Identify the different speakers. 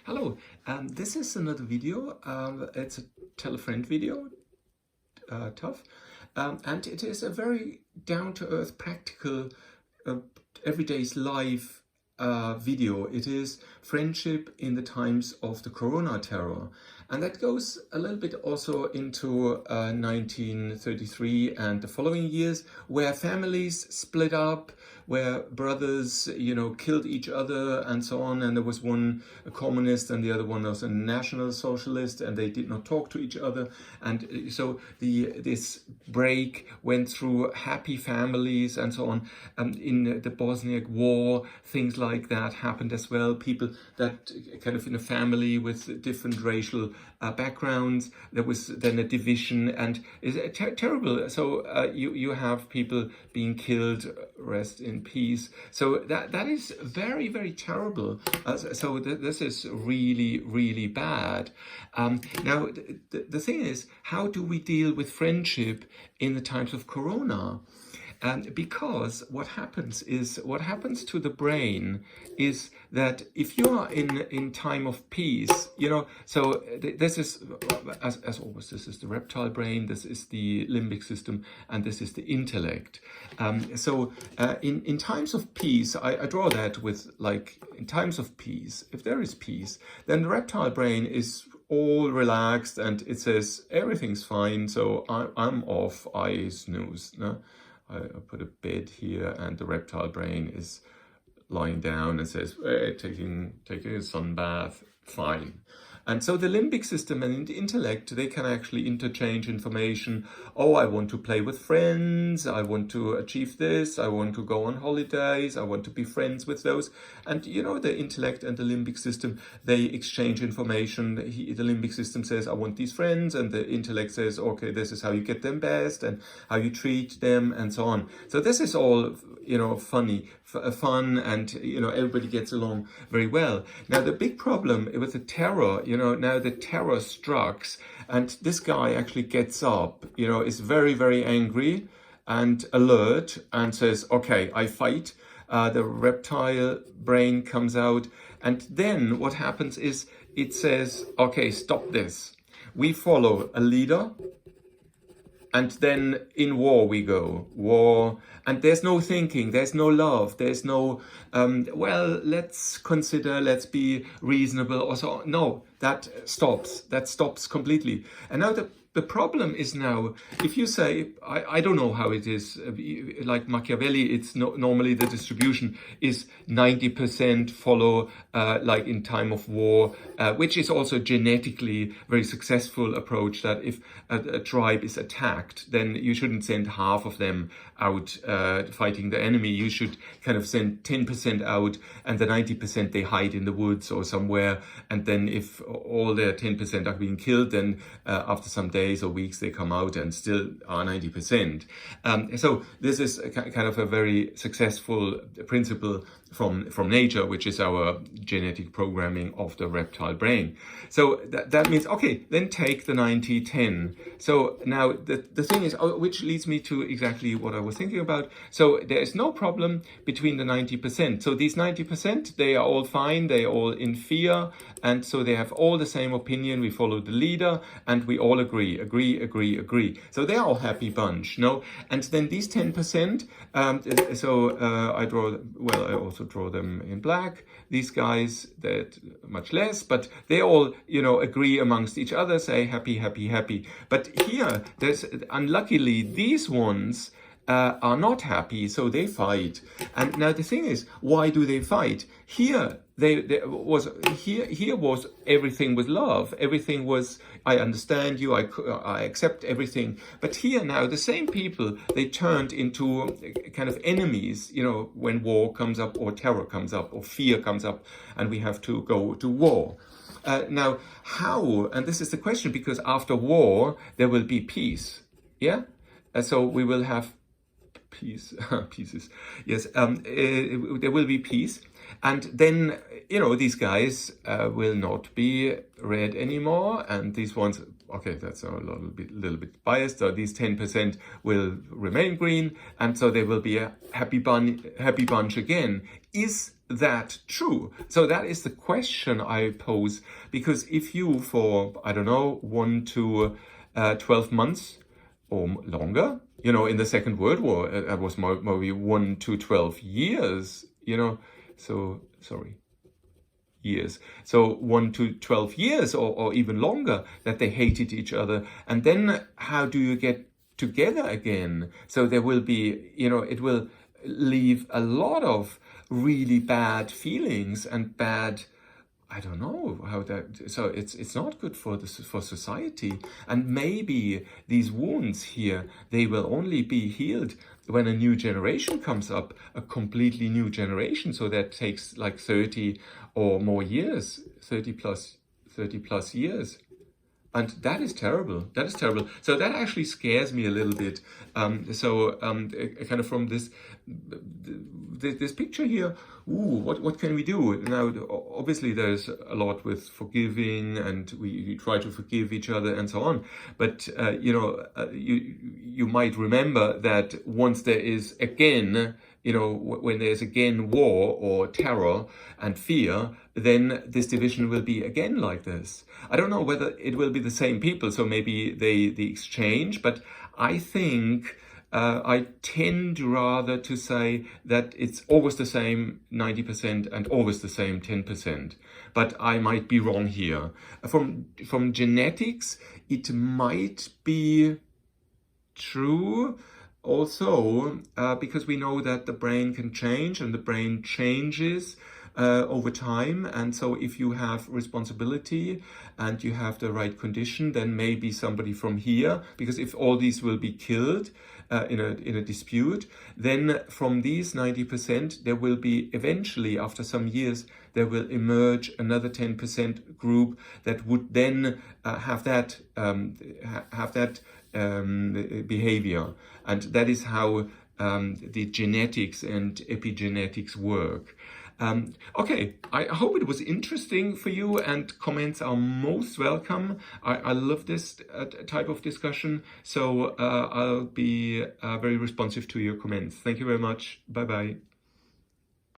Speaker 1: Hello, this is another video. It's a tell a friend video, tough, and it is a very down-to-earth, practical, uh, everyday's life video. It is friendship in the times of the Corona terror, and that goes a little bit also into 1933 and the following years, where families split up, where brothers, killed each other and so on. And there was one a communist and the other one was a national socialist, and they did not talk to each other. And so this break went through happy families and so on. In the Bosniak War, things like that happened as well. People that kind of in a family with different racial backgrounds, there was then a division, and it's terrible. So you have people being killed, rest in peace. So that is very, very terrible. So this is really, really bad. Now, the thing is, how do we deal with friendship in the times of Corona? Because what happens to the brain is that if you are in time of peace, so this is, as always, this is the reptile brain, this is the limbic system, and this is the intellect. So in times of peace, I draw that with, like, in times of peace, if there is peace, then the reptile brain is all relaxed and it says everything's fine, so I'm off, I snooze. No? I put a bed here, and the reptile brain is lying down and says, hey, taking a sun bath, fine. And so the limbic system and the intellect, they can actually interchange information. Oh, I want to play with friends, I want to achieve this, I want to go on holidays, I want to be friends with those. And the intellect and the limbic system, they exchange information. The limbic system says, I want these friends, and the intellect says, okay, this is how you get them best and how you treat them and so on. So this is all, fun, and everybody gets along very well. Now the big problem with the terror, now the terror strikes, and this guy actually gets up, is very, very angry and alert and says, okay, I fight. The reptile brain comes out, and then what happens is it says, okay, stop this. We follow a leader, and then in war we go. War, and there's no thinking, there's no love, there's no, well, let's consider, let's be reasonable or so. No, that stops completely. And now the problem is now, if you say, I don't know how it is, like Machiavelli, it's normally the distribution is 90% follow, like in time of war, which is also genetically very successful approach, that if a tribe is attacked, then you shouldn't send half of them out fighting the enemy. You should kind of send 10% out, and the 90% they hide in the woods or somewhere. And then if all the 10% are being killed, then after some days or weeks they come out and still are 90%. So this is kind of a very successful principle from nature, which is our genetic programming of the reptile brain. So that means, okay, then take the 90-10. So now the thing is, which leads me to exactly what I was thinking about. So there is no problem between the 90%. So these 90%, they are all fine, they are all in fear, and so they have all the same opinion. We follow the leader, and we all agree. So they are all happy bunch, no? And then these 10%, I also draw them in black. These guys, that much less, but they all, agree amongst each other, say happy. But here, there's, unluckily, these ones are not happy, so they fight. And now the thing is, why do they fight? Here was everything was love. Everything was, I understand you, I accept everything. But here now, the same people, they turned into kind of enemies, when war comes up, or terror comes up, or fear comes up, and we have to go to war. Now, how? And this is the question, because after war, there will be peace. Yeah? So we will have pieces. Yes, there will be peace. And then, these guys will not be red anymore. And these ones, okay, that's a little bit biased. So these 10% will remain green. And so there will be a happy bunch again. Is that true? So that is the question I pose, because if you for, I don't know, 1 to 12 months or longer, you know, in the Second World War, that was maybe 1 to 12 years, you know, so, sorry, years. So 1 to 12 years or even longer that they hated each other. And then how do you get together again? So there will be, you know, it will leave a lot of really bad feelings and bad, I don't know how that, so it's not good for for society. And maybe these wounds here, they will only be healed when a new generation comes up, a completely new generation. So that takes like 30 or more years, 30 plus years. And that is terrible. That is terrible. So that actually scares me a little bit. Kind of from this picture here, what can we do? Now, obviously, there's a lot with forgiving, and we try to forgive each other and so on. But you might remember that once there is again, you know, when there's again war or terror and fear, then this division will be again like this. I don't know whether it will be the same people, so maybe they exchange, but I think I tend rather to say that it's always the same 90% and always the same 10%. But I might be wrong here. From genetics, it might be true also, because we know that the brain can change and the brain changes over time. And so if you have responsibility and you have the right condition, then maybe somebody from here, because if all these will be killed in a dispute, then from these 90%, there will be eventually, after some years, there will emerge another 10% group that would then have that behavior. And that is how the genetics and epigenetics work. Okay, I hope it was interesting for you, and comments are most welcome. I love this type of discussion, so I'll be very responsive to your comments. Thank you very much. Bye-bye.